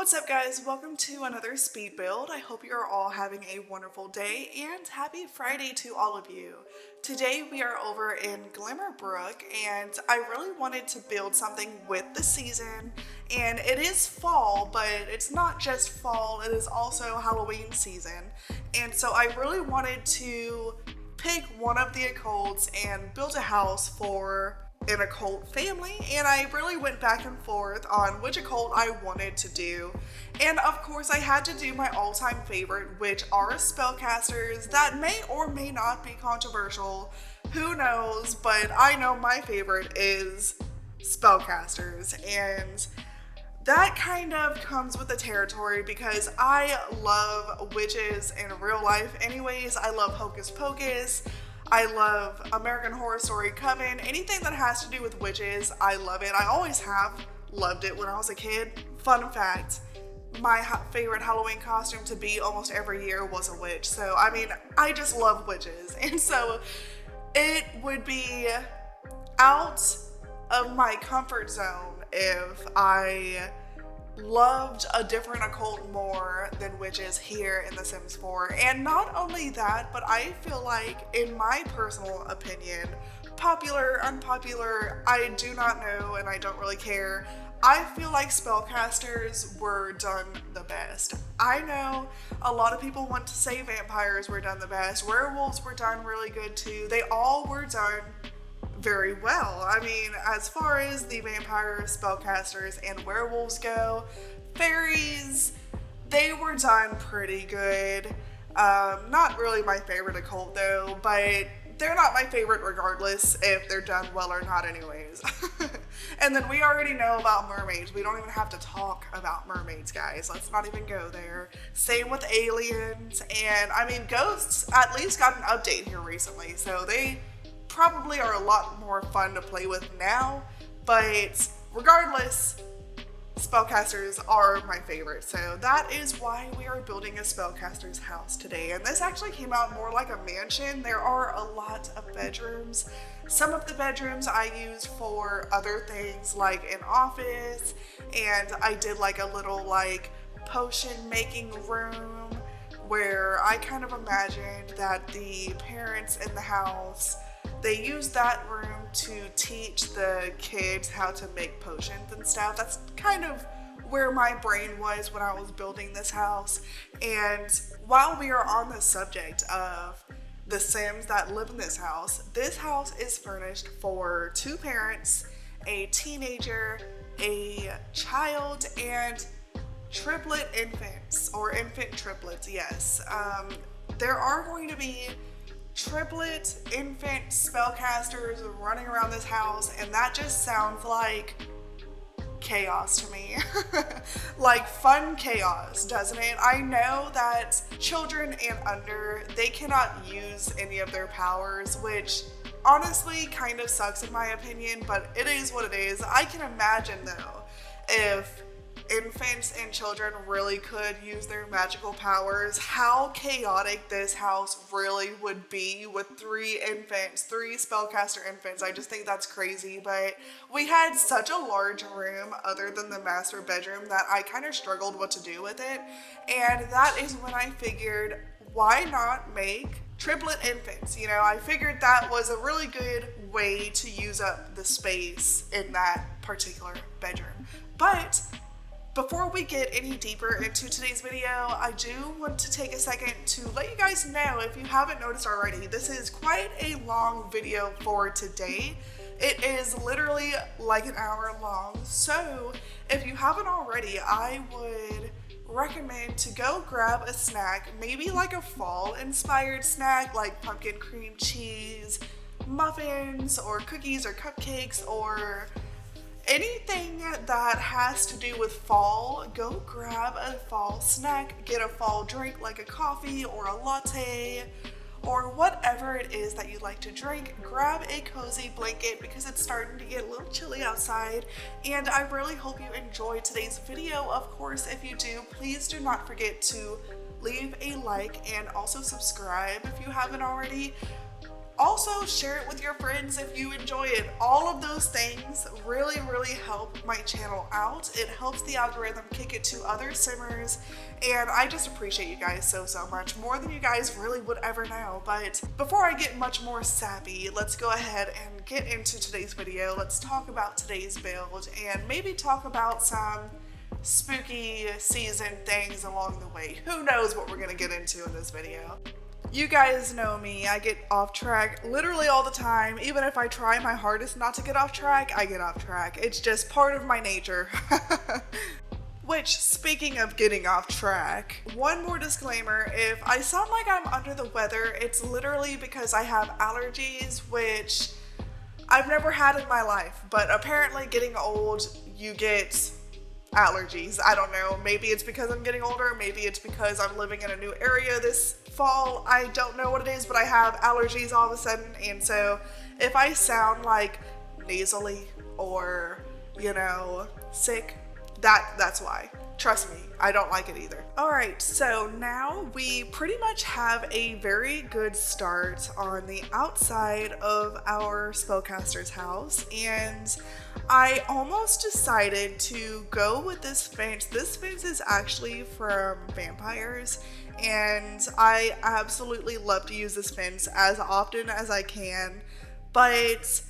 What's up guys, welcome to another speed build. I hope you're all having a wonderful day and happy Friday to all of you. Today we are over in Glimmerbrook and I really wanted to build something with the season, and it is fall, but it's not just fall, it is also Halloween season. And so I really wanted to pick one of the occults and build a house for an occult family, and I really went back and forth on which occult I wanted to do. And of course I had to do my all-time favorite, which are Spellcasters. That may or may not be controversial, who knows, but I know my favorite is Spellcasters, and that kind of comes with the territory because I love witches in real life anyways. I love Hocus Pocus, I love American Horror Story Coven, anything that has to do with witches, I love it. I always have loved it when I was a kid. Fun fact, my favorite Halloween costume to be almost every year was a witch. So, I mean, I just love witches. And so it would be out of my comfort zone if I loved a different occult more than witches here in The Sims 4. And not only that, but I feel like, in my personal opinion, popular, unpopular, I do not know and I don't really care, I feel like Spellcasters were done the best. I know a lot of people want to say vampires were done the best, werewolves were done really good too, they all were done very well. I mean, as far as the vampires, spellcasters, and werewolves go, fairies, they were done pretty good. Not really my favorite occult though, but they're not my favorite regardless if they're done well or not anyways. And then we already know about mermaids. We don't even have to talk about mermaids, guys. Let's not even go there. Same with aliens, and I mean, ghosts at least got an update here recently, so they probably are a lot more fun to play with now, but regardless, Spellcasters are my favorite. So that is why we are building a Spellcasters house today. And this actually came out more like a mansion. There are a lot of bedrooms. Some of the bedrooms I used for other things like an office, and I did like a little like potion making room where I kind of imagined that the parents in the house, they use that room to teach the kids how to make potions and stuff. That's kind of where my brain was when I was building this house. And while we are on the subject of the Sims that live in this house is furnished for 2 parents, a teenager, a child, and triplet infants, or infant triplets, yes. There are going to be triplet infant spellcasters running around this house, and that just sounds like chaos to me. Like fun chaos, doesn't it? I know that children and under, they cannot use any of their powers, which honestly kind of sucks in my opinion, but it is what it is. I can imagine though, if infants and children really could use their magical powers, how chaotic this house really would be with 3 infants, 3 spellcaster infants. I just think that's crazy, but we had such a large room other than the master bedroom that I kind of struggled what to do with it, and that is when I figured, why not make triplet infants? You know, I figured that was a really good way to use up the space in that particular bedroom. But before we get any deeper into today's video, I do want to take a second to let you guys know, if you haven't noticed already, this is quite a long video for today. It is literally like an hour long, so if you haven't already, I would recommend to go grab a snack, maybe like a fall inspired snack like pumpkin cream cheese, muffins, or cookies or cupcakes, or anything that has to do with fall. Go grab a fall snack, get a fall drink like a coffee or a latte or whatever it is that you like to drink. Grab a cozy blanket because it's starting to get a little chilly outside, and I really hope you enjoyed today's video. Of course, if you do, please do not forget to leave a like and also subscribe if you haven't already. Also, share it with your friends if you enjoy it. All of those things really, really help my channel out. It helps the algorithm kick it to other simmers, and I just appreciate you guys so much, more than you guys really would ever know. But before I get much more sappy, let's go ahead and get into today's video. Let's talk about today's build and maybe talk about some spooky season things along the way. Who knows what we're gonna get into in this video. You guys know me, I get off track literally all the time. Even if I try my hardest not to get off track, I get off track. It's just part of my nature. Which, speaking of getting off track, one more disclaimer: if I sound like I'm under the weather, it's literally because I have allergies, which I've never had in my life. But apparently getting old, you get allergies. I don't know, maybe it's because I'm getting older, maybe it's because I'm living in a new area this fall. I don't know what it is, but I have allergies all of a sudden, and so if I sound like nasally or, you know, sick, that's why. Trust me, I don't like it either. Alright, so now we pretty much have a very good start on the outside of our Spellcasters house, and I almost decided to go with this fence. This fence is actually from vampires, and I absolutely love to use this fence as often as I can, but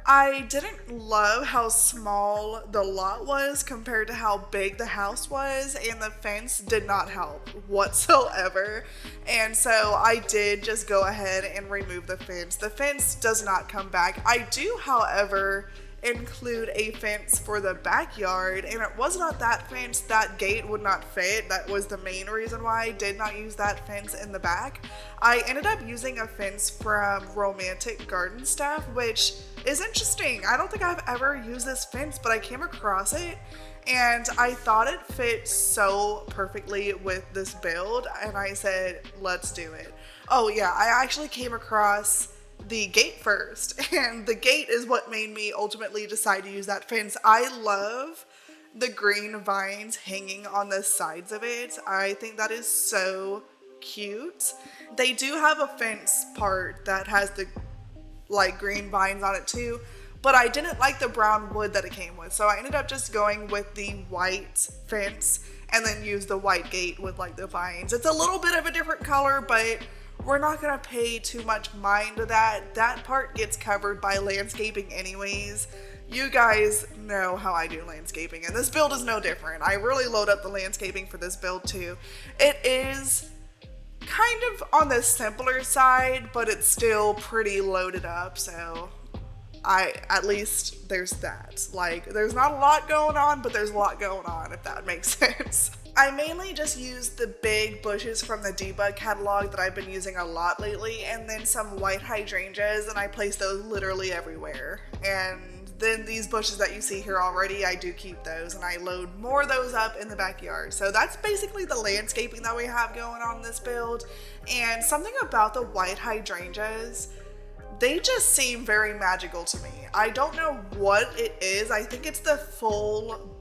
I didn't love how small the lot was compared to how big the house was, and the fence did not help whatsoever. And so I did just go ahead and remove the fence. The fence does not come back. I do, however, include a fence for the backyard, and it was not that fence. That gate would not fit. That was the main reason why I did not use that fence in the back. I ended up using a fence from Romantic Garden Stuff, which is interesting. I don't think I've ever used this fence, but I came across it and I thought it fit so perfectly with this build, and I said, let's do it. Oh yeah, I actually came across the gate first, and the gate is what made me ultimately decide to use that fence. I love the green vines hanging on the sides of it. I think that is so cute. They do have a fence part that has the like green vines on it too, but I didn't like the brown wood that it came with, so I ended up just going with the white fence and then use the white gate with like the vines. It's a little bit of a different color, but we're not gonna pay too much mind to that. That part gets covered by landscaping anyways. You guys know how I do landscaping, and this build is no different. I really load up the landscaping for this build too. It is kind of on the simpler side, but it's still pretty loaded up, so at least there's that. Like, there's not a lot going on, but there's a lot going on, if that makes sense. I mainly just use the big bushes from the debug catalog that I've been using a lot lately, and then some white hydrangeas, and I place those literally everywhere. And then these bushes that you see here already, I do keep those, and I load more of those up in the backyard. So that's basically the landscaping that we have going on in this build. And something about the white hydrangeas, they just seem very magical to me. I don't know what it is. I think it's the full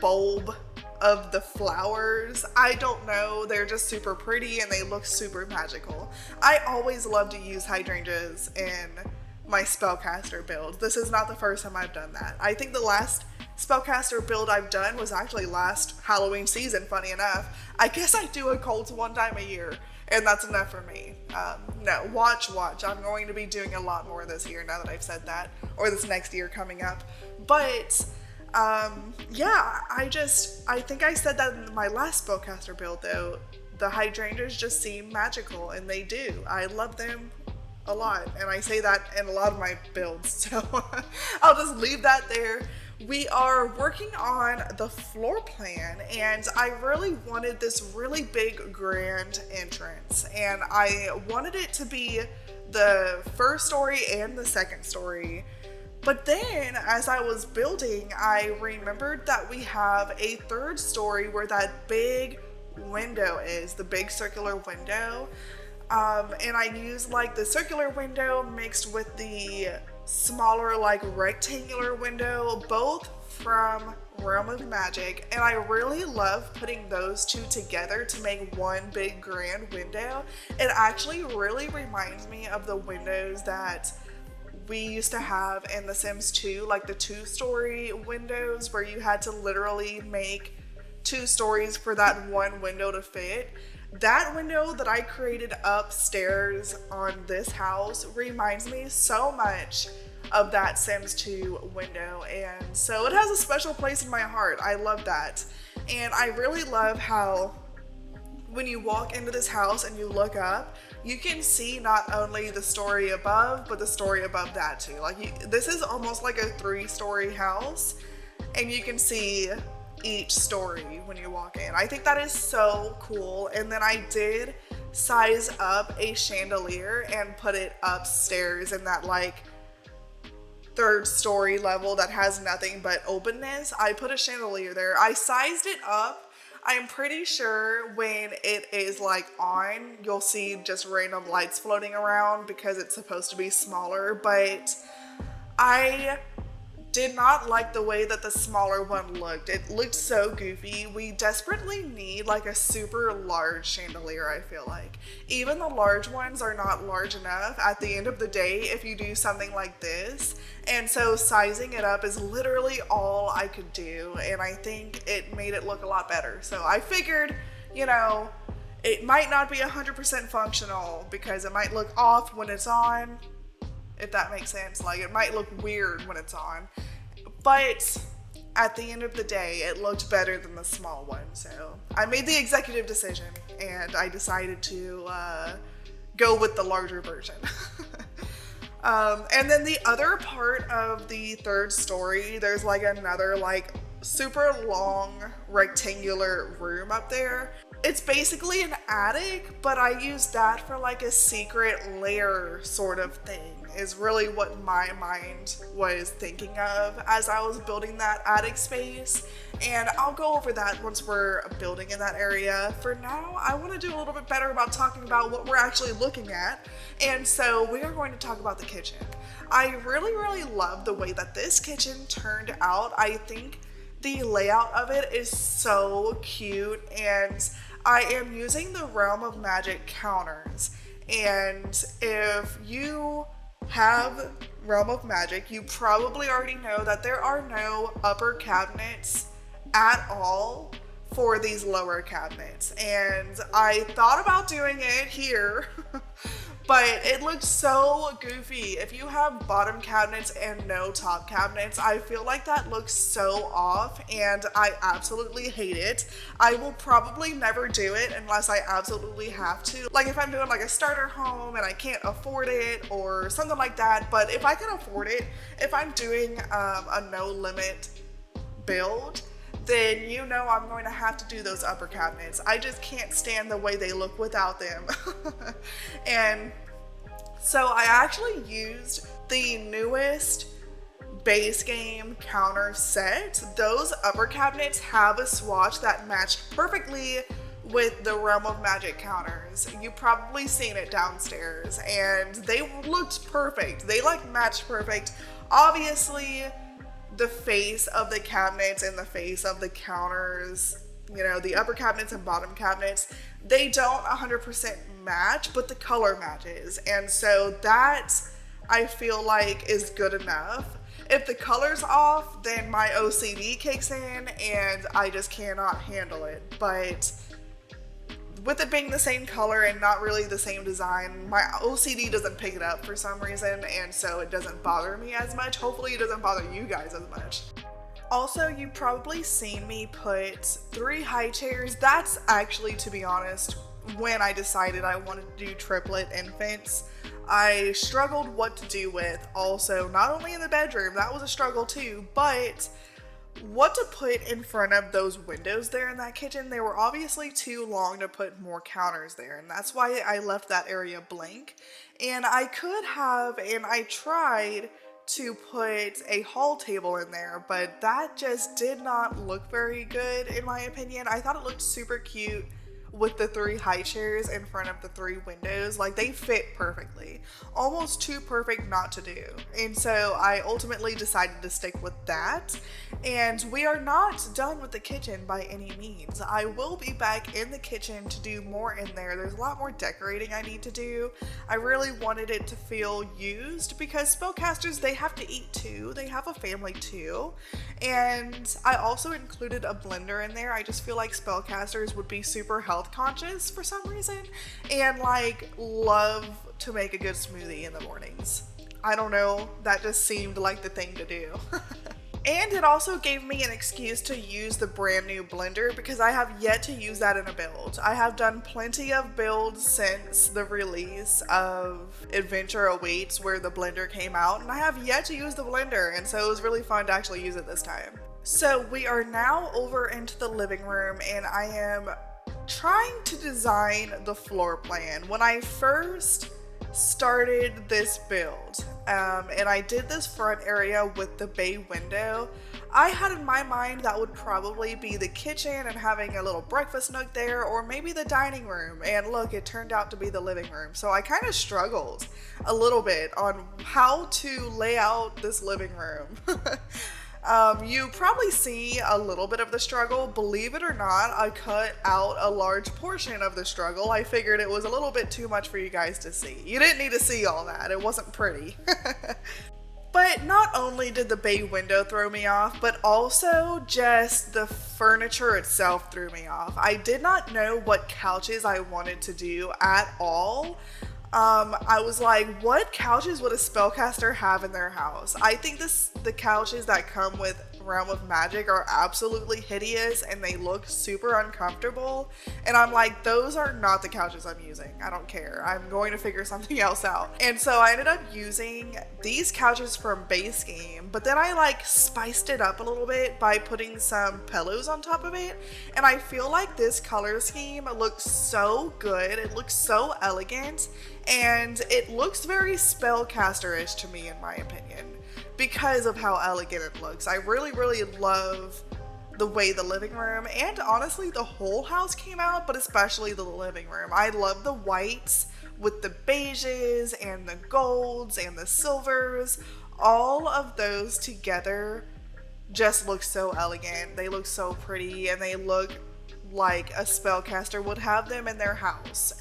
bulb of the flowers. I don't know. They're just super pretty and they look super magical. I always love to use hydrangeas in my spellcaster build. This is not the first time I've done that. I think the last spellcaster build I've done was actually last Halloween season, funny enough. I guess I do a cult one time a year, and that's enough for me. No, watch. I'm going to be doing a lot more this year now that I've said that, or this next year coming up. But yeah, I think I said that in my last spellcaster build though. The hydrangeas just seem magical, and they do. I love them a lot, and I say that in a lot of my builds, so I'll just leave that there. We are working on the floor plan, and I really wanted this really big grand entrance, and I wanted it to be the first story and the second story. But then as I was building, I remembered that we have a third story where that big window is, the big circular window. And I used like the circular window mixed with the smaller like rectangular window, both from Realm of Magic, and I really love putting those two together to make one big grand window. It actually really reminds me of the windows that we used to have in The Sims 2, like the 2-story windows where you had to literally make 2 stories for that one window to fit. That window that I created upstairs on this house reminds me so much of that Sims 2 window, and so it has a special place in my heart. I love that. And I really love how when you walk into this house and you look up, you can see not only the story above, but the story above that too. Like, this is almost like a 3-story house, and you can see each story when you walk in. I think that is so cool. And then I did size up a chandelier and put it upstairs in that like 3rd story level that has nothing but openness. I put a chandelier there. I sized it up. I'm pretty sure when it is like on, you'll see just random lights floating around because it's supposed to be smaller, but I did not like the way that the smaller one looked. It looked so goofy. We desperately need like a super large chandelier, I feel like. Even the large ones are not large enough at the end of the day if you do something like this. And so sizing it up is literally all I could do, and I think it made it look a lot better. So I figured, you know, it might not be 100% functional because it might look off when it's on, if that makes sense. Like, it might look weird when it's on, but at the end of the day, it looked better than the small one. So I made the executive decision, and I decided to go with the larger version. And then the other part of the 3rd story, there's like another like super long rectangular room up there. It's basically an attic, but I used that for like a secret lair sort of thing, is really what my mind was thinking of as I was building that attic space. And I'll go over that once we're building in that area. For now, I want to do a little bit better about talking about what we're actually looking at. And so we are going to talk about the kitchen. I really love the way that this kitchen turned out. I think the layout of it is so cute, and I am using the Realm of Magic counters. And if you have Realm of Magic, you probably already know that there are no upper cabinets at all for these lower cabinets. And I thought about doing it here, but it looks so goofy. If you have bottom cabinets and no top cabinets, I feel like that looks so off, and I absolutely hate it. I will probably never do it unless I absolutely have to. Like if I'm doing like a starter home and I can't afford it or something like that. But if I can afford it, if I'm doing a no limit build, then you know I'm going to have to do those upper cabinets. I just can't stand the way they look without them. And so I actually used the newest base game counter set. Those upper cabinets have a swatch that matched perfectly with the Realm of Magic counters. You've probably seen it downstairs, and they looked perfect. They like matched perfect. Obviously, the face of the cabinets and the face of the counters, you know, the upper cabinets and bottom cabinets, they don't 100% match, but the color matches. And so that, I feel like, is good enough. If the color's off, then my OCD kicks in and I just cannot handle it. But with it being the same color and not really the same design, my OCD doesn't pick it up for some reason, and so it doesn't bother me as much. Hopefully it doesn't bother you guys as much. Also, you've probably seen me put 3 high chairs. That's actually, to be honest, when I decided I wanted to do triplet infants. I struggled what to do with. Also, not only in the bedroom, that was a struggle too, but what to put in front of those windows there in that kitchen. They were obviously too long to put more counters there, and that's why I left that area blank. And I could have, and I tried to put a hall table in there, but that just did not look very good in my opinion. I thought it looked super cute with the 3 high chairs in front of the 3 windows. Like, they fit perfectly, almost too perfect not to do. And so I ultimately decided to stick with that. And we are not done with the kitchen by any means. I will be back in the kitchen to do more in there. There's a lot more decorating I need to do. I really wanted it to feel used because spellcasters, they have to eat too. They have a family too. And I also included a blender in there. I just feel like spellcasters would be super health conscious for some reason and like love to make a good smoothie in the mornings. I don't know, that just seemed like the thing to do. And it also gave me an excuse to use the brand new blender because I have yet to use that in a build. I have done plenty of builds since the release of Adventure Awaits where the blender came out, and I have yet to use the blender, and so it was really fun to actually use it this time. So we are now over into the living room, and I am trying to design the floor plan. When I first started this build, and I did this front area with the bay window, I had in my mind that would probably be the kitchen and having a little breakfast nook there, or maybe the dining room, and look, it turned out to be the living room. So I kind of struggled a little bit on how to lay out this living room. You probably see a little bit of the struggle. Believe it or not, I cut out a large portion of the struggle. I figured it was a little bit too much for you guys to see. You didn't need to see all that. It wasn't pretty. But not only did the bay window throw me off, but also just the furniture itself threw me off. I did not know what couches I wanted to do at all. I was like, what couches would a spellcaster have in their house? I think the couches that come with Realm of Magic are absolutely hideous and they look super uncomfortable. And I'm like, those are not the couches I'm using. I don't care. I'm going to figure something else out. And so I ended up using these couches from base game, but then I like spiced it up a little bit by putting some pillows on top of it. And I feel like this color scheme looks so good. It looks so elegant. And it looks very spellcaster-ish to me, in my opinion, because of how elegant it looks. I really, really love the way the living room and honestly the whole house came out, but especially the living room. I love the whites with the beiges and the golds and the silvers. All of those together just look so elegant. They look so pretty and they look like a spellcaster would have them in their house.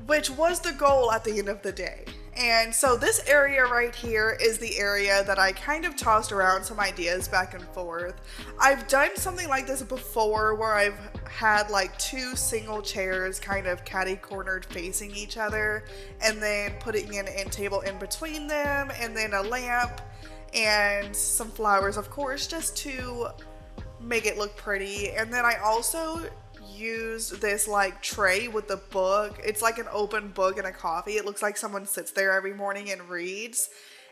Which was the goal at the end of the day. And so this area right here is the area that I kind of tossed around some ideas back and forth. I've done something like this before where I've had like 2 single chairs kind of catty-cornered facing each other and then putting an end table in between them and then a lamp and some flowers, of course, just to make it look pretty. And then I also used this like tray with the book. It's like an open book and a coffee. It looks like someone sits there every morning and reads.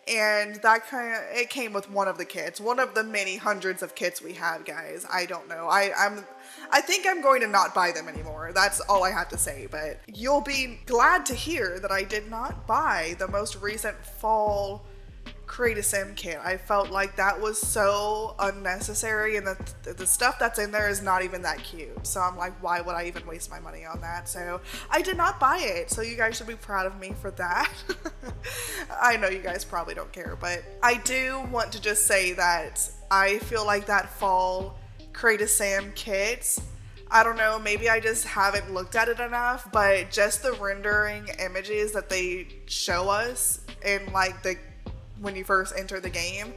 And that it came with one of the kits, one of the many hundreds of kits we have, guys. I don't know. I think I'm going to not buy them anymore. That's all I have to say. But you'll be glad to hear that I did not buy the most recent fall Create a Sim kit. I felt like that was so unnecessary, and the stuff that's in there is not even that cute. So I'm like, why would I even waste my money on that? So I did not buy it. So you guys should be proud of me for that. I know you guys probably don't care, but I do want to just say that I feel like that fall Create a Sim kit, I don't know, maybe I just haven't looked at it enough, but just the rendering images that they show us in like when you first enter the game,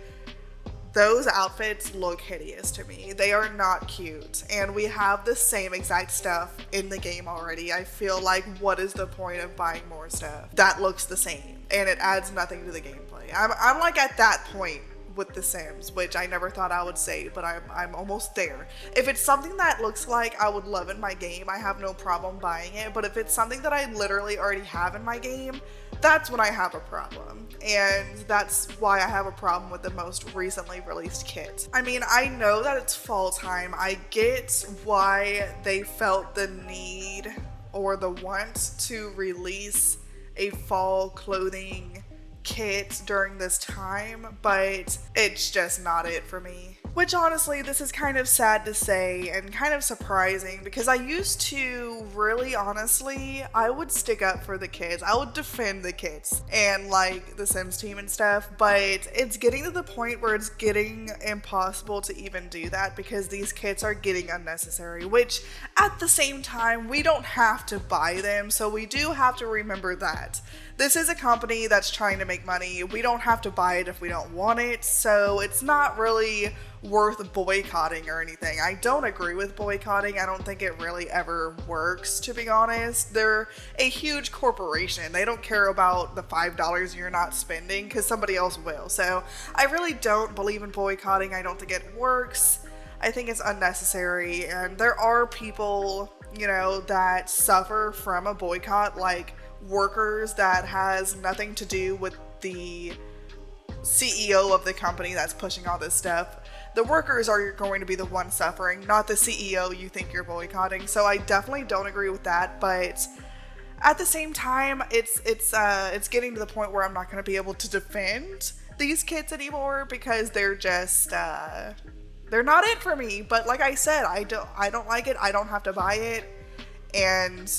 those outfits look hideous to me. They are not cute, and we have the same exact stuff in the game already. I feel like, what is the point of buying more stuff that looks the same and it adds nothing to the gameplay? I'm like at that point with The Sims, which I never thought I would say, but I'm almost there. If it's something that looks like I would love in my game, I have no problem buying it. But if it's something that I literally already have in my game, that's when I have a problem. And that's why I have a problem with the most recently released kit. I mean, I know that it's fall time. I get why they felt the need or the want to release a fall clothing kit during this time, but it's just not it for me. Which honestly, this is kind of sad to say and kind of surprising because I used to really honestly, I would stick up for the kids. I would defend the kids and like the Sims team and stuff, but it's getting to the point where it's getting impossible to even do that because these kits are getting unnecessary, which at the same time, we don't have to buy them, so we do have to remember that. This is a company that's trying to make money. We don't have to buy it if we don't want it, so it's not really worth boycotting or anything. I don't agree with boycotting. I don't think it really ever works, to be honest. They're a huge corporation. They don't care about the $5 you're not spending because somebody else will. So I really don't believe in boycotting. I don't think it works. I think it's unnecessary, and there are people, you know, that suffer from a boycott, like workers that has nothing to do with the CEO of the company that's pushing all this stuff. The workers are going to be the ones suffering, not the CEO you think you're boycotting. So I definitely don't agree with that, but at the same time, it's getting to the point where I'm not going to be able to defend these kids anymore because they're just they're not it for me. But like I said, I don't like it. I don't have to buy it, and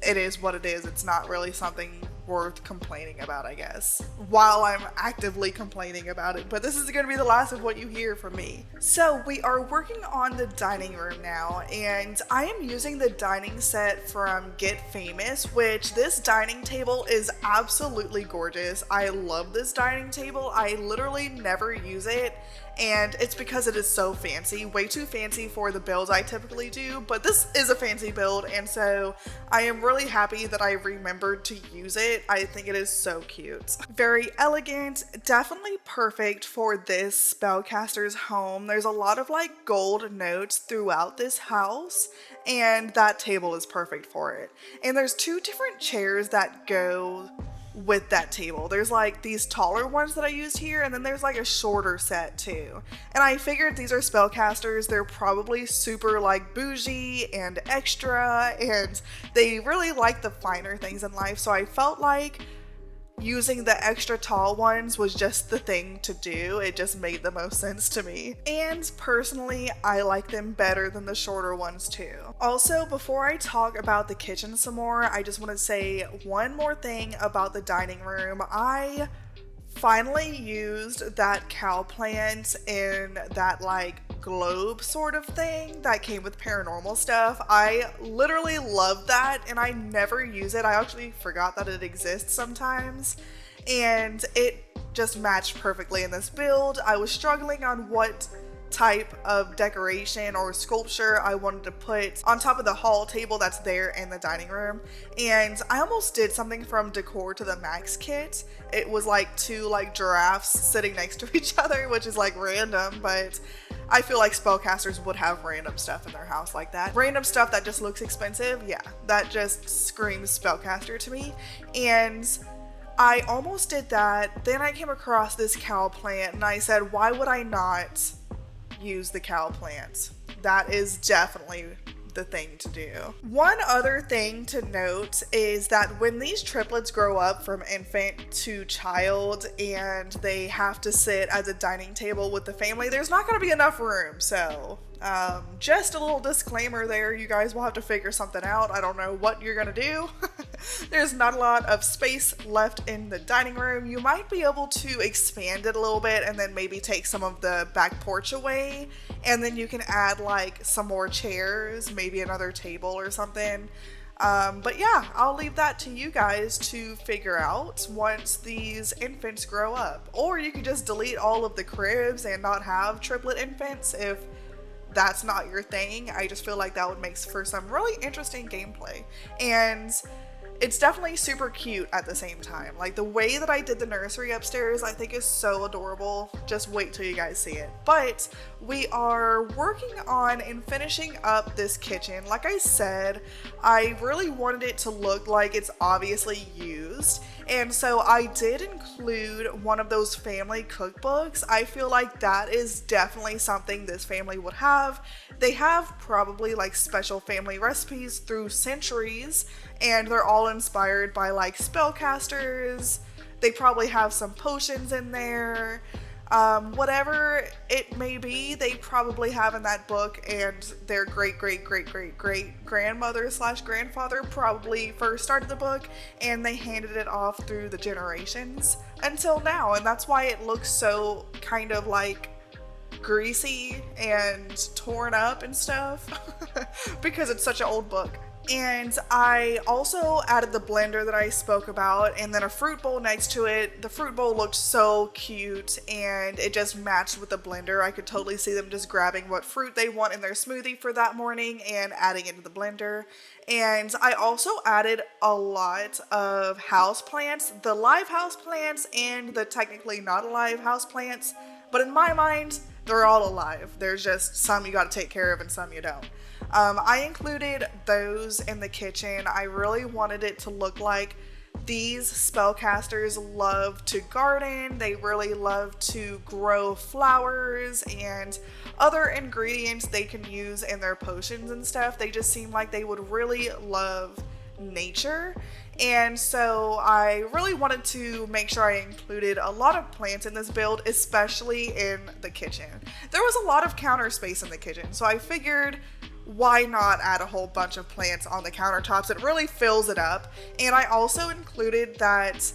it is what it is. It's not really something worth complaining about, I guess, while I'm actively complaining about it. But this is going to be the last of what you hear from me. So we are working on the dining room now, and I am using the dining set from Get Famous, which this dining table is absolutely gorgeous. I love this dining table. I literally never use it, and it's because it is so fancy, way too fancy for the builds I typically do, but this is a fancy build, and so I am really happy that I remembered to use it. I think it is so cute. Very elegant, definitely perfect for this Spellcasters home. There's a lot of like gold notes throughout this house, and that table is perfect for it. And there's two different chairs that go with that table. There's like these taller ones that I used here, and then there's like a shorter set too. And I figured these are Spellcasters. They're probably super like bougie and extra, and they really like the finer things in life. So I felt like using the extra tall ones was just the thing to do. It just made the most sense to me. And personally, I like them better than the shorter ones too. Also, before I talk about the kitchen some more, I just want to say one more thing about the dining room. I finally used that cow plant in that like globe sort of thing that came with paranormal stuff. I literally love that, and I never use it. I actually forgot that it exists sometimes, and it just matched perfectly in this build. I was struggling on what type of decoration or sculpture I wanted to put on top of the hall table that's there in the dining room, and I almost did something from Decor to the Max kit. It was like two like giraffes sitting next to each other, which is like random, but I feel like Spellcasters would have random stuff in their house like that. Random stuff that just looks expensive, yeah, that just screams Spellcaster to me. And I almost did that. Then I came across this cow plant, and I said, why would I not use the cow plant? That is definitely the thing to do. One other thing to note is that when these triplets grow up from infant to child and they have to sit at the dining table with the family, there's not going to be enough room. So just a little disclaimer there, you guys will have to figure something out. I don't know what you're gonna do. There's not a lot of space left in the dining room. You might be able to expand it a little bit and then maybe take some of the back porch away, and then you can add like some more chairs, maybe another table or something. But yeah, I'll leave that to you guys to figure out once these infants grow up. Or you could just delete all of the cribs and not have triplet infants if that's not your thing. I just feel like that would make for some really interesting gameplay. And it's definitely super cute at the same time. Like the way that I did the nursery upstairs, I think is so adorable. Just wait till you guys see it. But we are working on and finishing up this kitchen. Like I said, I really wanted it to look like it's obviously used. And so I did include one of those family cookbooks. I feel like that is definitely something this family would have. They have probably like special family recipes through centuries, and they're all inspired by like spellcasters. They probably have some potions in there. Whatever it may be, they probably have in that book, and their great great great great great grandmother slash grandfather probably first started the book, and they handed it off through the generations until now, and that's why it looks so kind of like greasy and torn up and stuff because it's such an old book. And I also added the blender that I spoke about, and then a fruit bowl next to it. The fruit bowl looked so cute, and it just matched with the blender. I could totally see them just grabbing what fruit they want in their smoothie for that morning and adding it to the blender. And I also added a lot of house plants, the live house plants and the technically not alive house plants. But in my mind, they're all alive. There's just some you gotta take care of and some you don't. I included those in the kitchen. I really wanted it to look like these spellcasters love to garden. They really love to grow flowers and other ingredients they can use in their potions and stuff. They just seem like they would really love nature. And so I really wanted to make sure I included a lot of plants in this build, especially in the kitchen. There was a lot of counter space in the kitchen, so I figured why not add a whole bunch of plants on the countertops? It really fills it up. And I also included that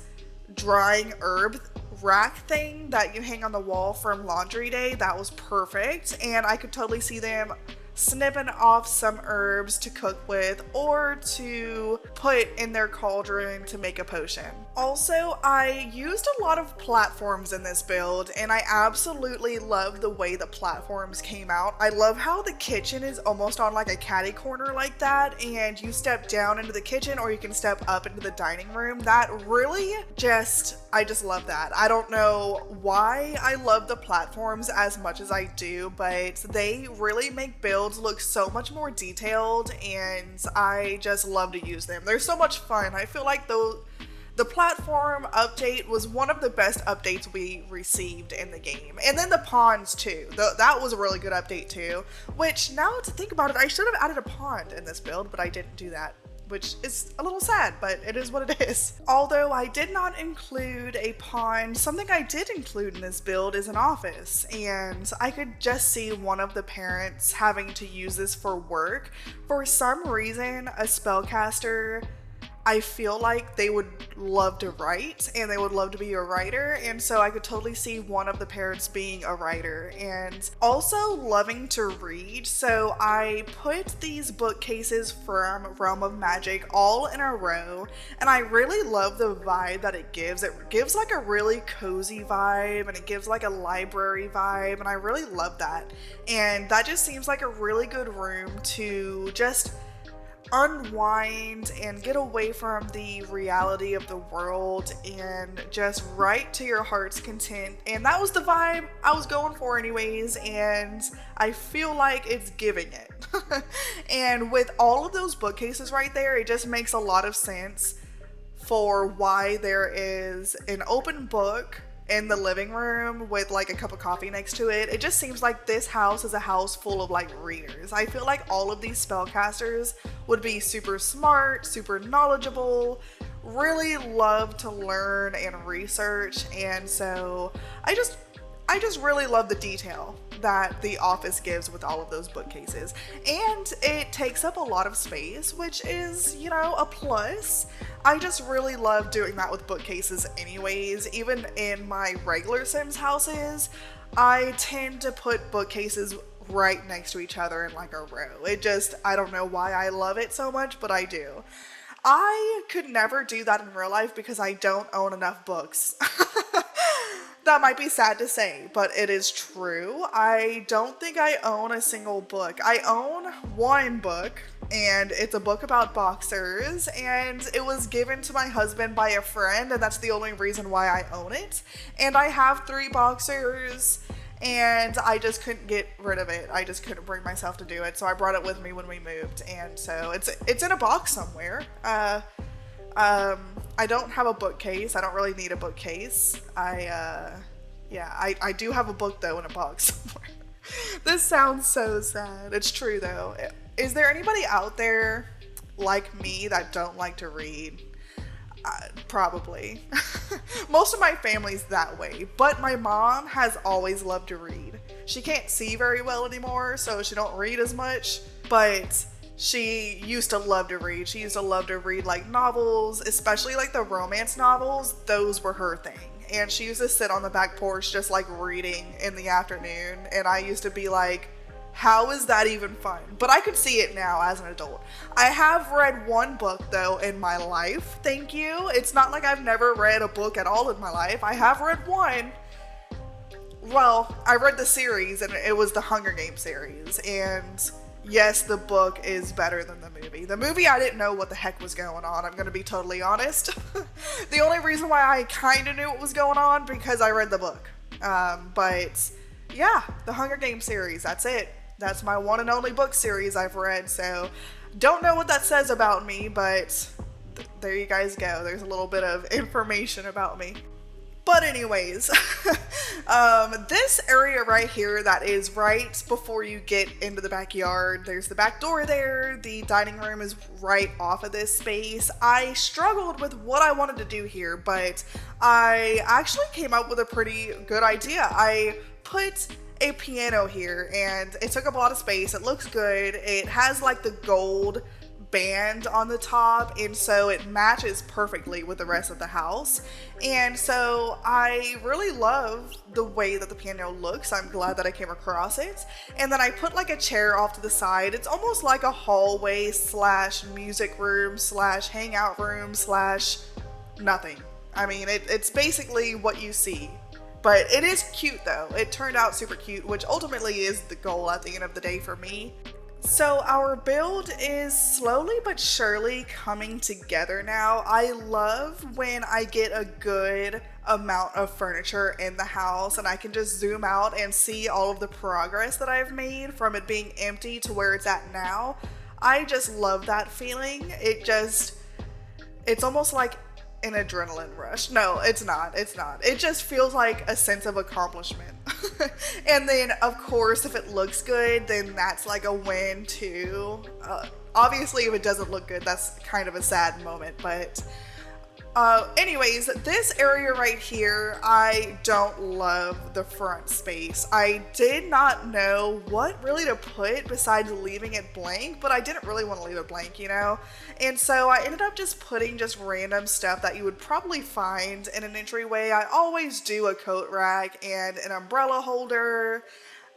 drying herb rack thing that you hang on the wall from laundry day. That was perfect, and I could totally see them snipping off some herbs to cook with or to put in their cauldron to make a potion. Also, I used a lot of platforms in this build, and I absolutely love the way the platforms came out. I love how the kitchen is almost on like a catty corner like that, and you step down into the kitchen or you can step up into the dining room. That really I just love that. I don't know why I love the platforms as much as I do, but they really make builds look so much more detailed, and I just love to use them. They're so much fun. I feel like the platform update was one of the best updates we received in the game. And then the ponds too. That was a really good update too, which now to think about it, I should have added a pond in this build, but I didn't do that, which is a little sad, but it is what it is. Although I did not include a pond, something I did include in this build is an office, and I could just see one of the parents having to use this for work. For some reason, a spellcaster, I feel like they would love to write and they would love to be a writer, and so I could totally see one of the parents being a writer and also loving to read. So I put these bookcases from Realm of Magic all in a row, and I really love the vibe that it gives. It gives like a really cozy vibe, and it gives like a library vibe, and I really love that. And that just seems like a really good room to just unwind and get away from the reality of the world and just write to your heart's content. And that was the vibe I was going for anyways, and I feel like it's giving it. And with all of those bookcases right there, it just makes a lot of sense for why there is an open book in the living room with like a cup of coffee next to it. It just seems like this house is a house full of like readers. I feel like all of these spellcasters would be super smart, super knowledgeable, really love to learn and research, and so I just really love the detail that the office gives with all of those bookcases. And it takes up a lot of space, which is, you know, a plus. I just really love doing that with bookcases anyways. Even in my regular Sims houses, I tend to put bookcases right next to each other in like a row. I don't know why I love it so much, but I do. I could never do that in real life because I don't own enough books. That might be sad to say, but it is true. I don't think I own a single book. I own one book, and it's a book about boxers, and it was given to my husband by a friend, and that's the only reason why I own it. And I have 3 boxers, and I just couldn't get rid of it. I just couldn't bring myself to do it, so I brought it with me when we moved, and so it's in a box somewhere. I don't have a bookcase. I don't really need a bookcase. I do have a book though in a box somewhere. This sounds so sad. It's true though. Is there anybody out there like me that don't like to read? Probably. Most of my family's that way, but my mom has always loved to read. She can't see very well anymore, so she don't read as much, but she used to love to read. She used to love to read like novels, especially like the romance novels. Those were her thing. And she used to sit on the back porch just like reading in the afternoon, and I used to be like, how is that even fun? But I could see it now as an adult. I have read one book though in my life, thank you. It's not like I've never read a book at all in my life. I have read one. Well, I read the series, and it was the Hunger Games series, and yes, the book is better than the movie. The movie, I didn't know what the heck was going on, I'm gonna be totally honest. The only reason why I kind of knew what was going on, because I read the book. But yeah, the Hunger Games series, that's it. That's my one and only book series I've read, so don't know what that says about me, but there you guys go. There's a little bit of information about me. But anyways, this area right here that is right before you get into the backyard, there's the back door there, the dining room is right off of this space. I struggled with what I wanted to do here, but I actually came up with a pretty good idea. I put a piano here, and it took up a lot of space. It looks good. It has like the gold band on the top, and so it matches perfectly with the rest of the house. And so I really love the way that the piano looks. I'm glad that I came across it. And then I put like a chair off to the side. It's almost like a hallway slash music room slash hangout room slash nothing. I mean, it's basically what you see. But it is cute though. It turned out super cute, which ultimately is the goal at the end of the day for me. So our build is slowly but surely coming together now. I love when I get a good amount of furniture in the house and I can just zoom out and see all of the progress that I've made from it being empty to where it's at now. I just love that feeling. It's almost like an adrenaline rush. No, it's not. It just feels like a sense of accomplishment. And then, of course, if it looks good, then that's like a win too. Obviously, if it doesn't look good, that's kind of a sad moment, but anyways, this area right here, I don't love the front space. I did not know what really to put besides leaving it blank, but I didn't really want to leave it blank, you know? And so I ended up just putting just random stuff that you would probably find in an entryway. I always do a coat rack and an umbrella holder.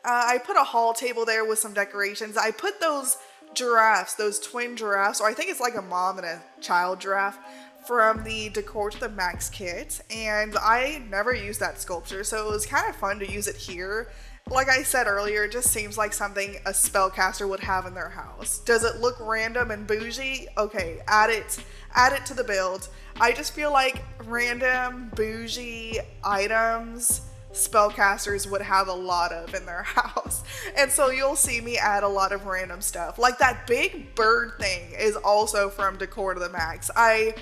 I put a hall table there with some decorations. I put those giraffes, those twin giraffes, or I think it's like a mom and a child giraffe, from the Decor to the Max kit, and I never used that sculpture, so it was kind of fun to use it here. Like I said earlier, it just seems like something a spellcaster would have in their house. Does it look random and bougie? Okay, add it to the build. I just feel like random bougie items spellcasters would have a lot of in their house, and so you'll see me add a lot of random stuff. Like that big bird thing is also from Decor to the Max. I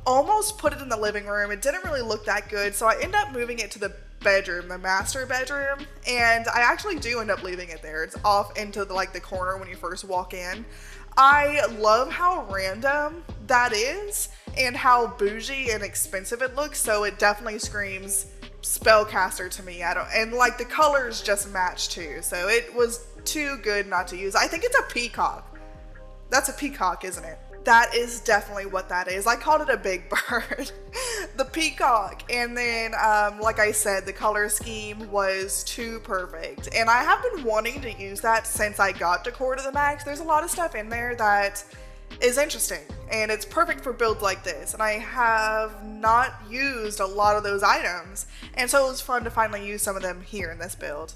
almost put it in the living room. It didn't really look that good, so I ended up moving it to the bedroom, the master bedroom, and I actually do end up leaving it there. It's off into the corner when you first walk in. I love how random that is and how bougie and expensive it looks, so it definitely screams spellcaster to me. And the colors just match too, so it was too good not to use. I think it's a peacock. That's a peacock, isn't it? That is definitely what that is. I called it a big bird. The peacock. And then, like I said, the color scheme was too perfect. And I have been wanting to use that since I got Decor to the Max. There's a lot of stuff in there that is interesting. And it's perfect for builds like this. And I have not used a lot of those items. And so it was fun to finally use some of them here in this build.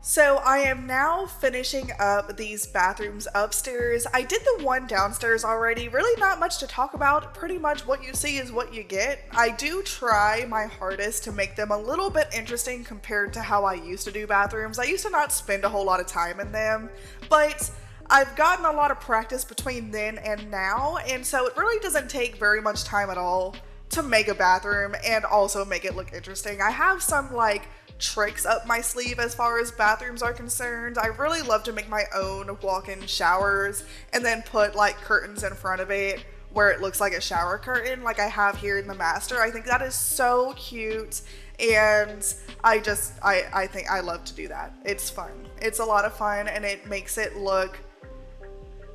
So I am now finishing up these bathrooms upstairs. I did the one downstairs already. Really not much to talk about. Pretty much what you see is what you get. I do try my hardest to make them a little bit interesting compared to how I used to do bathrooms. I used to not spend a whole lot of time in them, but I've gotten a lot of practice between then and now, and so it really doesn't take very much time at all to make a bathroom and also make it look interesting. I have some tricks up my sleeve as far as bathrooms are concerned. I really love to make my own walk-in showers and then put curtains in front of it where it looks like a shower curtain like I have here in the master. I think that is so cute, and I think I love to do that. It's fun. It's a lot of fun, and it makes it look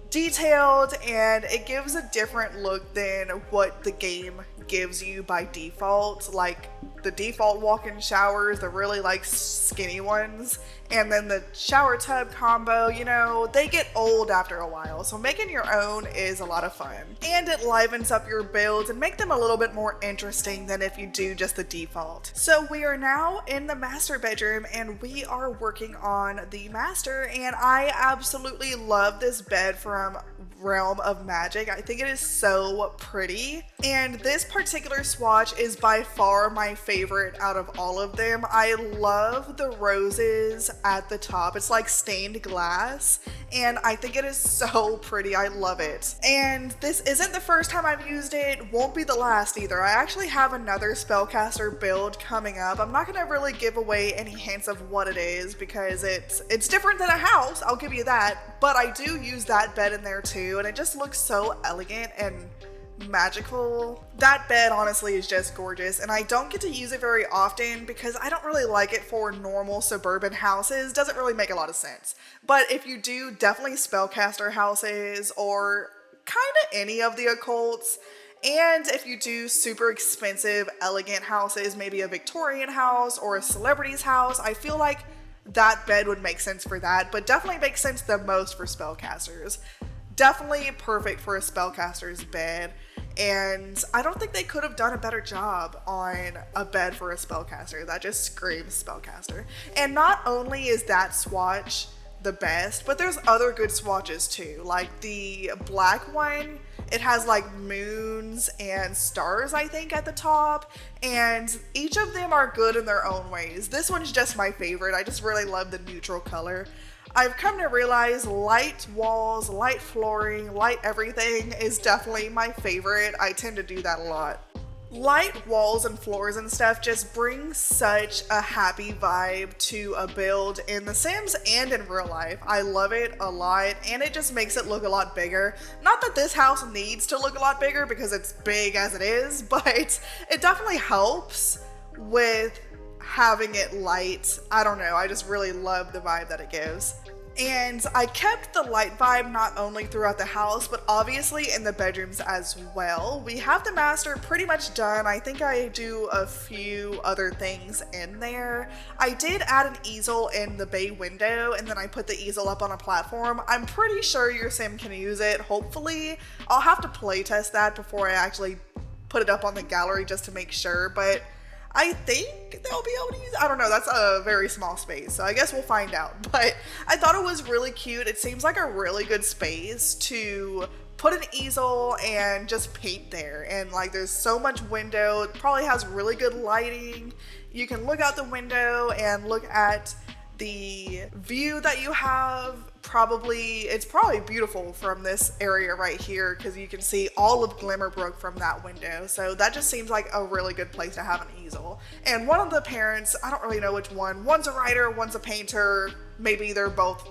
detailed, and it gives a different look than what the game gives you by default. Like the default walk-in showers, the really like skinny ones, and then the shower tub combo, you know, they get old after a while. So making your own is a lot of fun, and it livens up your builds and make them a little bit more interesting than if you do just the default. So we are now in the master bedroom, and we are working on the master, and I absolutely love this bed from Realm of Magic. I think it is so pretty, and this particular swatch is by far my favorite out of all of them. I love the roses at the top. It's like stained glass, and I think it is so pretty. I love it, and this isn't the first time I've used it, won't be the last either. I actually have another Spellcaster build coming up. I'm not gonna really give away any hints of what it is because it's different than a house, I'll give you that, but I do use that bed in there too, and it just looks so elegant and magical. That bed honestly is just gorgeous, and I don't get to use it very often because I don't really like it for normal suburban houses. Doesn't really make a lot of sense. But if you do definitely Spellcaster houses or kind of any of the occults, and if you do super expensive elegant houses, maybe a Victorian house or a celebrity's house, I feel like that bed would make sense for that, but definitely makes sense the most for Spellcasters. Definitely perfect for a Spellcaster's bed, and I don't think they could have done a better job on a bed for a Spellcaster. That just screams Spellcaster. And not only is that swatch the best, but there's other good swatches too. Like the black one, it has like moons and stars, I think, at the top, and each of them are good in their own ways. This one's just my favorite. I just really love the neutral color. I've come to realize light walls, light flooring, light everything is definitely my favorite. I tend to do that a lot. Light walls and floors and stuff just bring such a happy vibe to a build in The Sims and in real life. I love it a lot, and it just makes it look a lot bigger. Not that this house needs to look a lot bigger because it's big as it is, but it definitely helps with having it light. I don't know, I just really love the vibe that it gives. And I kept the light vibe not only throughout the house, but obviously in the bedrooms as well. We have the master pretty much done. I think I do a few other things in there. I did add an easel in the bay window, and then I put the easel up on a platform. I'm pretty sure your sim can use it, hopefully. I'll have to play test that before I actually put it up on the gallery just to make sure, but I think they'll be able to use it. I don't know, that's a very small space, so I guess we'll find out. But I thought it was really cute. It seems like a really good space to put an easel and just paint there. And like there's so much window, it probably has really good lighting. You can look out the window and look at the view that you have. It's probably beautiful from this area right here because you can see all of Glimmerbrook from that window. So that just seems like a really good place to have an easel. And one of the parents, I don't really know which one, one's a writer, one's a painter, maybe they're both,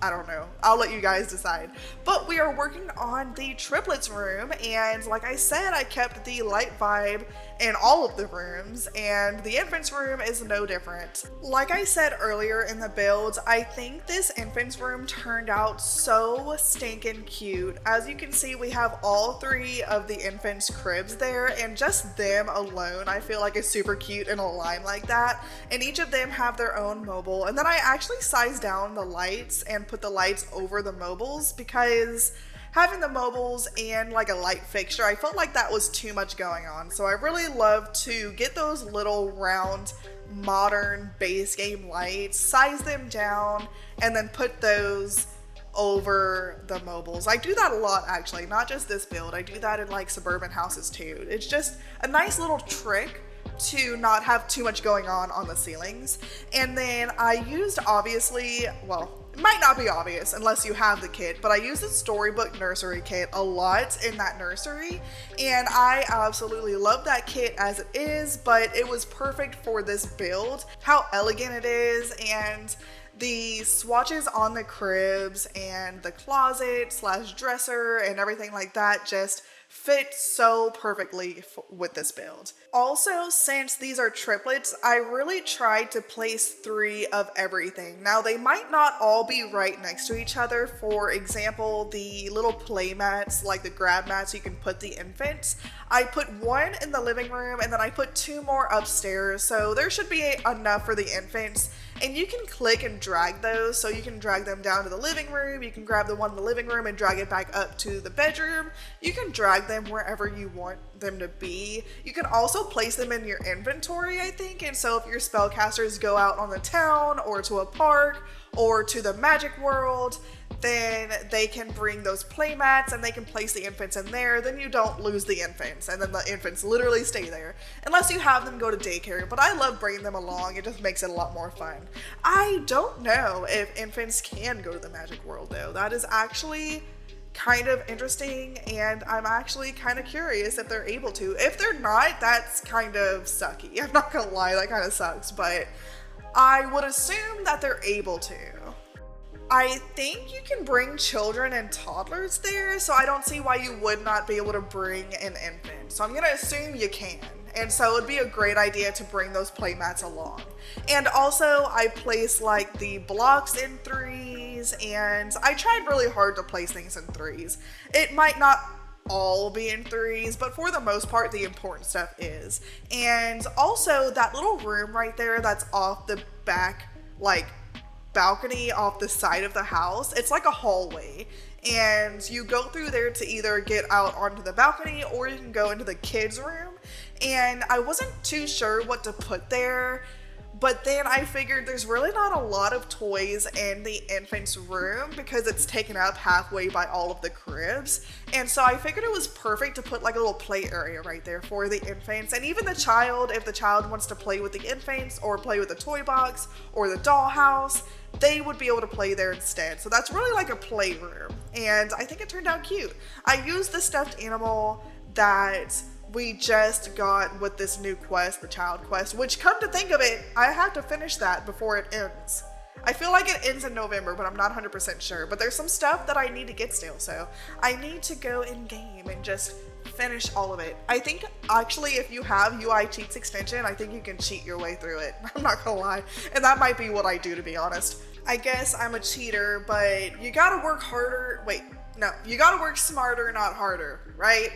I don't know. I'll let you guys decide. But we are working on the triplets room, and like I said, I kept the light vibe in all of the rooms, and the infant's room is no different. Like I said earlier in the builds, I think this infant's room turned out so stinking cute. As you can see, we have all three of the infant's cribs there, and just them alone I feel like is super cute in a line like that. And each of them have their own mobile, and then I actually sized down the lights and put the lights over the mobiles because having the mobiles and like a light fixture, I felt like that was too much going on. So I really love to get those little round modern base game lights, size them down, and then put those over the mobiles. I do that a lot actually, not just this build. I do that in like suburban houses too. It's just a nice little trick to not have too much going on the ceilings. And then I used, obviously, well, it might not be obvious unless you have the kit, but I use the Storybook Nursery kit a lot in that nursery, and I absolutely love that kit as it is, but it was perfect for this build. How elegant it is, and The swatches on the cribs and the closet slash dresser and everything like that just fit so perfectly with this build. Also, since these are triplets, I really tried to place 3 of everything. Now, they might not all be right next to each other. For example, the little play mats, like the grab mats you can put the infants, I put 1 in the living room and then I put 2 more upstairs, so there should be enough for the infants. And you can click and drag those, so you can drag them down to the living room, you can grab the one in the living room and drag it back up to the bedroom. You can drag them wherever you want them to be. You can also place them in your inventory, I think, and so if your spellcasters go out on the town or to a park or to the magic world, then they can bring those play mats and they can place the infants in there. Then you don't lose the infants, and then the infants literally stay there unless you have them go to daycare. But I love bringing them along, it just makes it a lot more fun. I don't know if infants can go to the magic world though. That is actually kind of interesting, and I'm actually kind of curious if they're able to. If they're not, that's kind of sucky. I'm not gonna lie, that kind of sucks, but I would assume that they're able to. I think you can bring children and toddlers there, so I don't see why you would not be able to bring an infant. So I'm gonna assume you can. And so it'd be a great idea to bring those play mats along. And also I place like the blocks in 3s, and I tried really hard to place things in 3s. It might not all be in 3s, but for the most part the important stuff is. And also that little room right there that's off the back, like balcony off the side of the house, it's like a hallway, and you go through there to either get out onto the balcony or you can go into the kids room. And I wasn't too sure what to put there, but then I figured there's really not a lot of toys in the infant's room because it's taken up halfway by all of the cribs. And so I figured it was perfect to put like a little play area right there for the infants. And even the child, if the child wants to play with the infants or play with the toy box or the dollhouse, they would be able to play there instead. So that's really like a playroom, and I think it turned out cute. I used the stuffed animal that we just got with this new quest, the child quest, which, come to think of it, I have to finish that before it ends. I feel like it ends in November, but I'm not 100% sure. But there's some stuff that I need to get still, so I need to go in game and just finish all of it. I think actually if you have UI Cheats extension, I think you can cheat your way through it. I'm not gonna lie. And that might be what I do, to be honest. I guess I'm a cheater, but you gotta work harder. Wait, no, you gotta work smarter, not harder, right?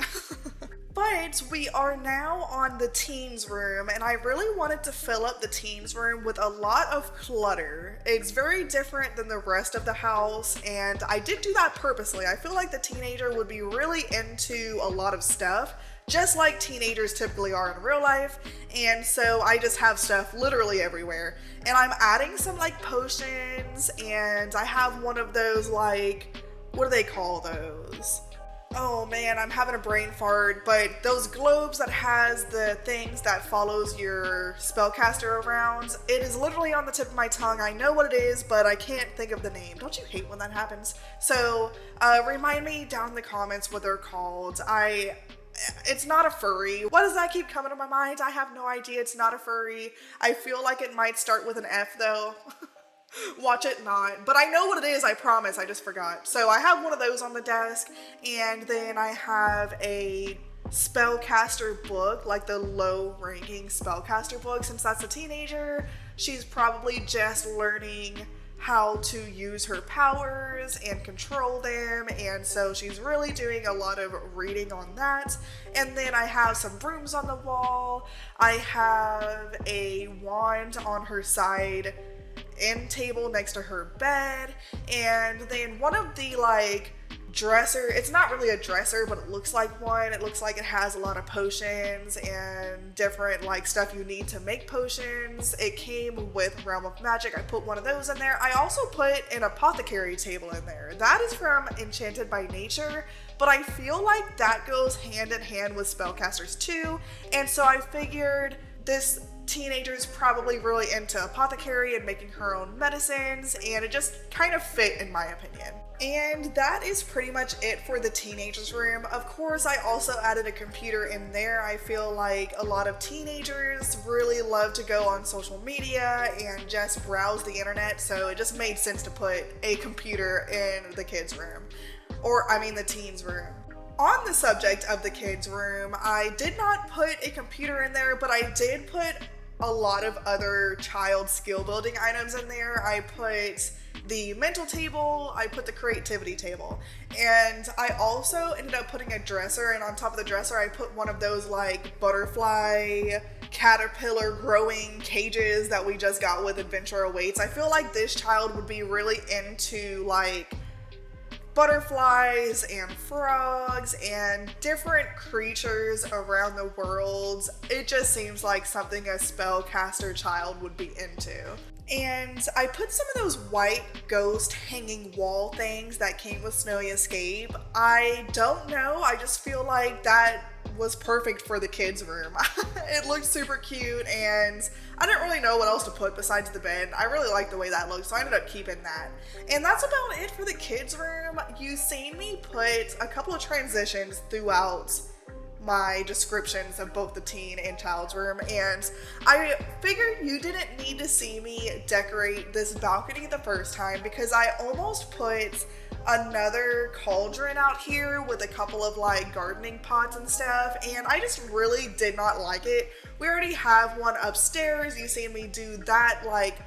But we are now on the teens room, and I really wanted to fill up the teens room with a lot of clutter. It's very different than the rest of the house, and I did do that purposely. I feel like the teenager would be really into a lot of stuff, just like teenagers typically are in real life, and so I just have stuff literally everywhere. And I'm adding some like potions, and I have one of those, like, what do they call those? Oh man, I'm having a brain fart, but those globes that has the things that follows your spellcaster around, it is literally on the tip of my tongue. I know what it is, but I can't think of the name. Don't you hate when that happens? So remind me down in the comments what they're called. It's not a furry. Why does that keep coming to my mind? I have no idea. It's not a furry. I feel like it might start with an F though. Watch it not. But I know what it is, I promise, I just forgot. So I have one of those on the desk, and then I have a spellcaster book, like the low ranking spellcaster book. Since that's a teenager, she's probably just learning how to use her powers and control them, and so she's really doing a lot of reading on that. And then I have some brooms on the wall. I have a wand on her side end table next to her bed, and then one of the like dresser, it's not really a dresser, but it looks like one. It looks like it has a lot of potions and different like stuff you need to make potions. It came with Realm of Magic. I put one of those in there. I also put an apothecary table in there. That is from Enchanted by Nature, but I feel like that goes hand in hand with Spellcasters too, and so I figured this teenagers probably really into apothecary and making her own medicines, and it just kind of fit in my opinion. And that is pretty much it for the teenagers room. Of course, I also added a computer in there. I feel like a lot of teenagers really love to go on social media and just browse the internet, so it just made sense to put a computer in the kids room. Or, I mean the teens room. On the subject of the kids room, I did not put a computer in there, but I did put a lot of other child skill building items in there. I put the mental table, I put the creativity table, and I also ended up putting a dresser, and on top of the dresser I put one of those like butterfly caterpillar growing cages that we just got with Adventure Awaits. I feel like this child would be really into like butterflies and frogs and different creatures around the world. It just seems like something a spellcaster child would be into. And I put some of those white ghost hanging wall things that came with Snowy Escape. I don't know, I just feel like that was perfect for the kids room. It looked super cute, and I didn't really know what else to put besides the bed. I really liked the way that looked, so I ended up keeping that. And that's about it for the kids room. You've seen me put a couple of transitions throughout my descriptions of both the teen and child's room, and I figured you didn't need to see me decorate this balcony the first time because I almost put another cauldron out here with a couple of like gardening pots and stuff, and I just really did not like it. We already have one upstairs. You've seen me do that like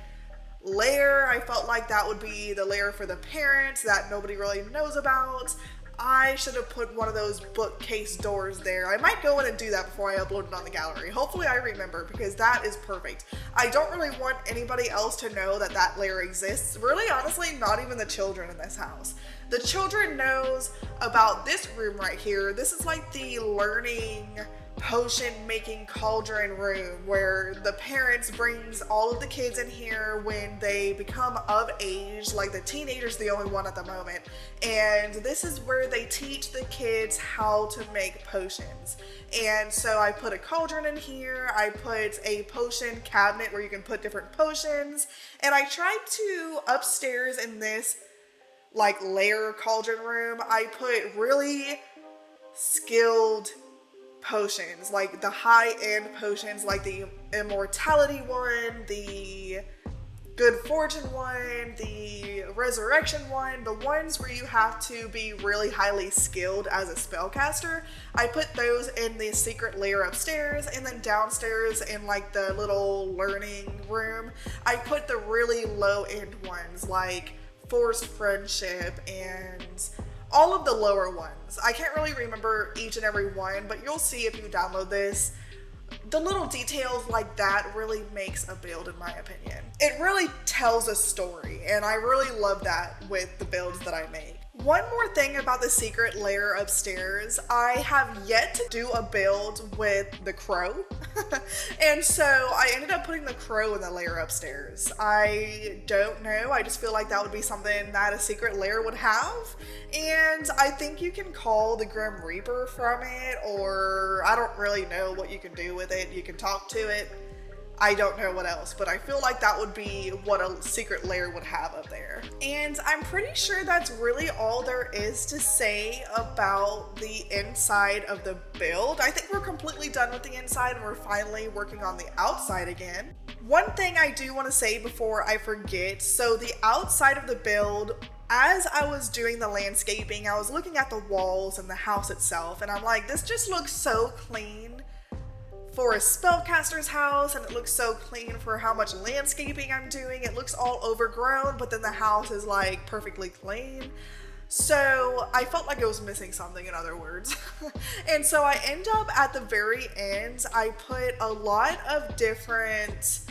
layer. I felt like that would be the layer for the parents that nobody really knows about. I should have put one of those bookcase doors there. I might go in and do that before I upload it on the gallery. Hopefully I remember, because that is perfect. I don't really want anybody else to know that that layer exists. Really, honestly, not even the children in this house. The children knows about this room right here. This is like the learning potion making cauldron room where the parents brings all of the kids in here when they become of age. Like the teenager's the only one at the moment, and this is where they teach the kids how to make potions. And so I put a cauldron in here, I put a potion cabinet where you can put different potions, and I tried to upstairs in this like layer cauldron room, I put really skilled potions, like the high-end potions, like the immortality one, the good fortune one, the resurrection one, the ones where you have to be really highly skilled as a spellcaster. I put those in the secret layer upstairs, and then downstairs in like the little learning room, I put the really low-end ones like forced friendship and all of the lower ones. I can't really remember each and every one, but you'll see if you download this. The little details like that really makes a build, in my opinion. It really tells a story, and I really love that with the builds that I make. One more thing about the secret layer upstairs, I have yet to do a build with the crow. And so I ended up putting the crow in the layer upstairs. I don't know, I just feel like that would be something that a secret layer would have. And I think you can call the Grim Reaper from it, or I don't really know what you can do with it. You can talk to it. I don't know what else, but I feel like that would be what a secret layer would have up there. And I'm pretty sure that's really all there is to say about the inside of the build. I think we're completely done with the inside and we're finally working on the outside again. One thing I do want to say before I forget, so the outside of the build, as I was doing the landscaping, I was looking at the walls and the house itself, and I'm like, this just looks so clean for a spellcaster's house, and it looks so clean for how much landscaping I'm doing. It looks all overgrown, but then the house is like perfectly clean. So I felt like it was missing something, in other words. And so I end up at the very end, I put a lot of different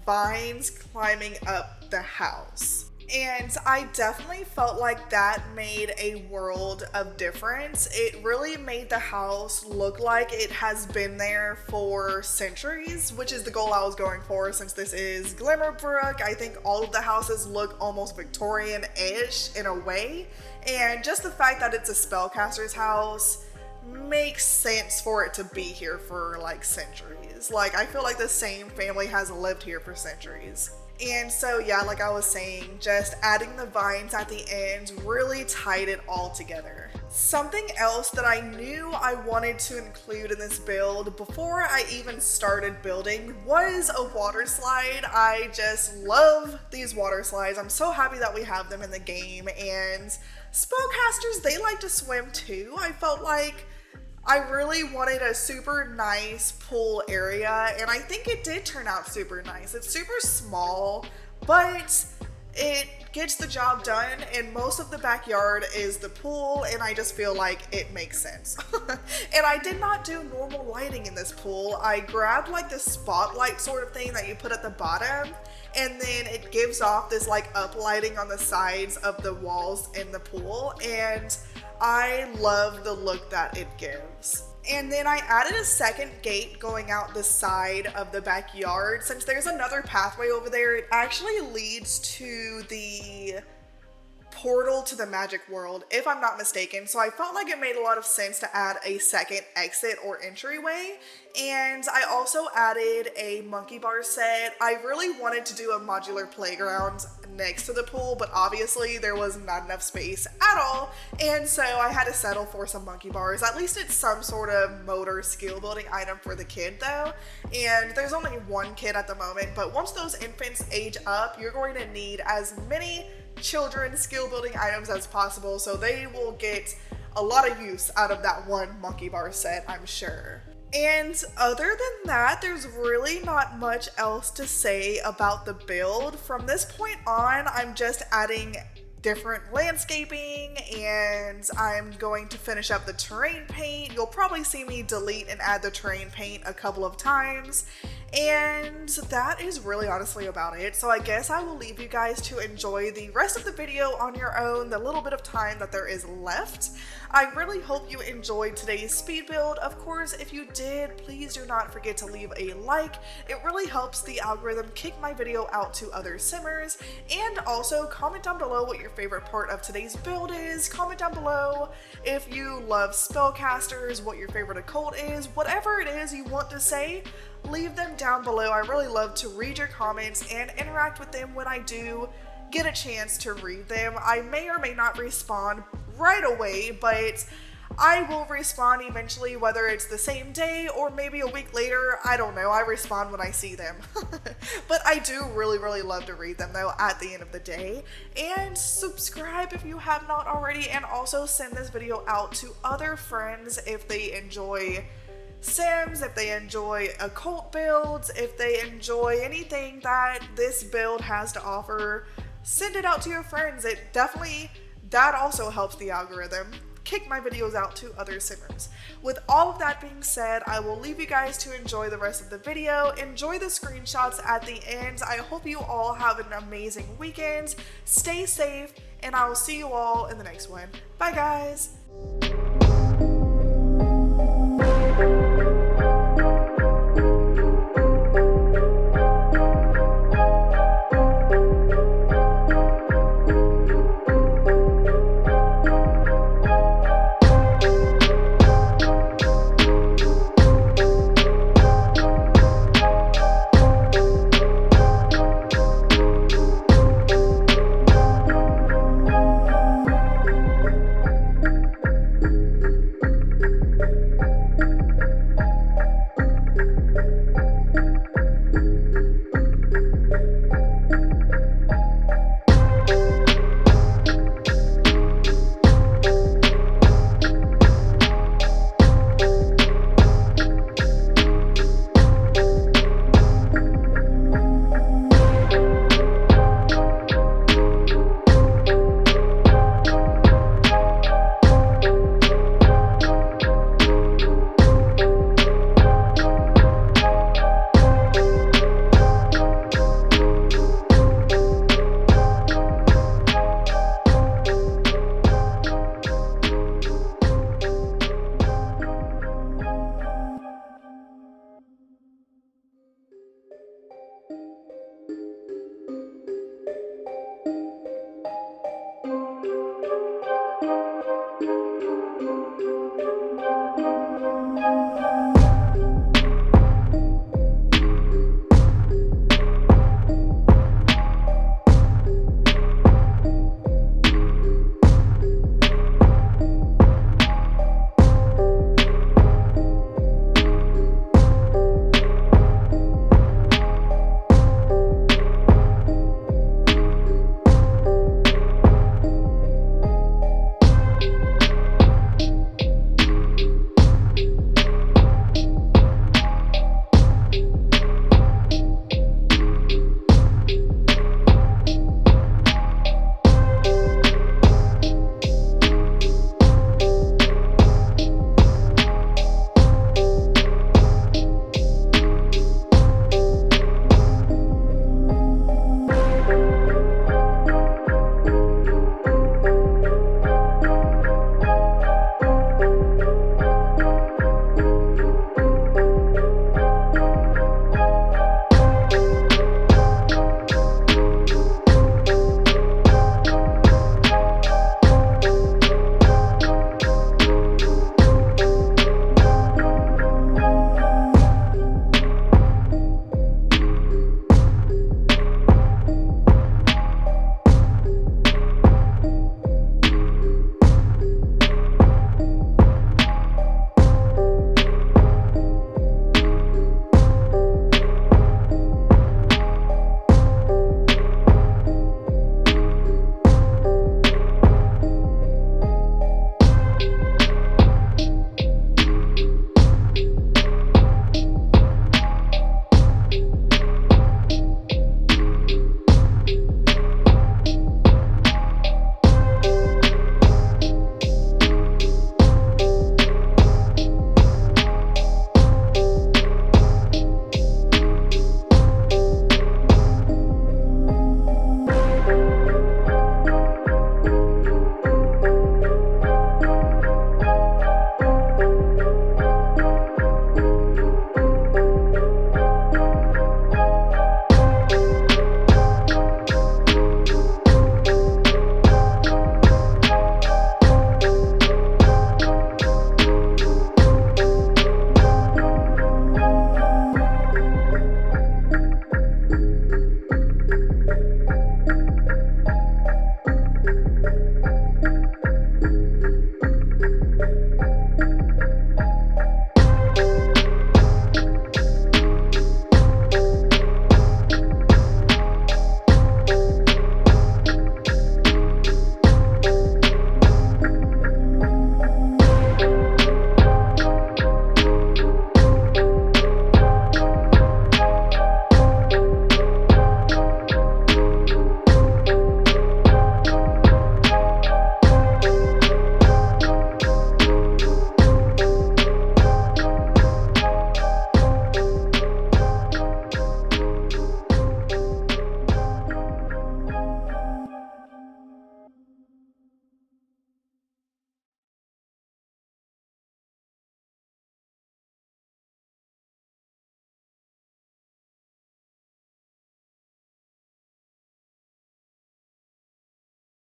vines climbing up the house. And I definitely felt like that made a world of difference. It really made the house look like it has been there for centuries, which is the goal I was going for since this is Glimmerbrook. I think all of the houses look almost Victorian-ish in a way. And just the fact that it's a spellcaster's house makes sense for it to be here for like centuries. Like, I feel like the same family has lived here for centuries. And so yeah, like I was saying, just adding the vines at the end really tied it all together. Something else that I knew I wanted to include in this build before I even started building was a water slide. I just love these water slides. I'm so happy that we have them in the game, and spellcasters, they like to swim too. I felt like I really wanted a super nice pool area, and I think it did turn out super nice. It's super small, but it gets the job done, and most of the backyard is the pool, and I just feel like it makes sense. And I did not do normal lighting in this pool. I grabbed like the spotlight sort of thing that you put at the bottom, and then it gives off this like up lighting on the sides of the walls in the pool, and I love the look that it gives. And then I added a second gate going out the side of the backyard. Since there's another pathway over there, it actually leads to the portal to the magic world, if I'm not mistaken. So I felt like it made a lot of sense to add a second exit or entryway. And I also added a monkey bar set. I really wanted to do a modular playground next to the pool, but obviously there was not enough space at all, and so I had to settle for some monkey bars. At least it's some sort of motor skill building item for the kid though, and there's only one kid at the moment, but once those infants age up, you're going to need as many children's skill building items as possible, so they will get a lot of use out of that one monkey bar set, I'm sure. And other than that, there's really not much else to say about the build. From this point on, I'm just adding different landscaping, and I'm going to finish up the terrain paint. You'll probably see me delete and add the terrain paint a couple of times, and that is really honestly about it. So I guess I will leave you guys to enjoy the rest of the video on your own, the little bit of time that there is left. I really hope you enjoyed today's speed build. Of course, if you did, please do not forget to leave a like. It really helps the algorithm kick my video out to other simmers. And also comment down below what your favorite part of today's build is. Comment down below if you love spellcasters, what your favorite occult is, whatever it is you want to say. Leave them down below. I really love to read your comments and interact with them when I do get a chance to read them. I may or may not respond right away, but I will respond eventually, whether it's the same day or maybe a week later. I don't know. I respond when I see them. But I do really love to read them though at the end of the day. And subscribe if you have not already, and also send this video out to other friends if they enjoy Sims, if they enjoy occult builds, if they enjoy anything that this build has to offer. Send it out to your friends. It definitely, that also helps the algorithm kick my videos out to other simmers. With all of that being said, I will leave you guys to enjoy the rest of the video. Enjoy the screenshots at the end. I hope you all have an amazing weekend. Stay safe, and I will see you all in the next one. Bye guys!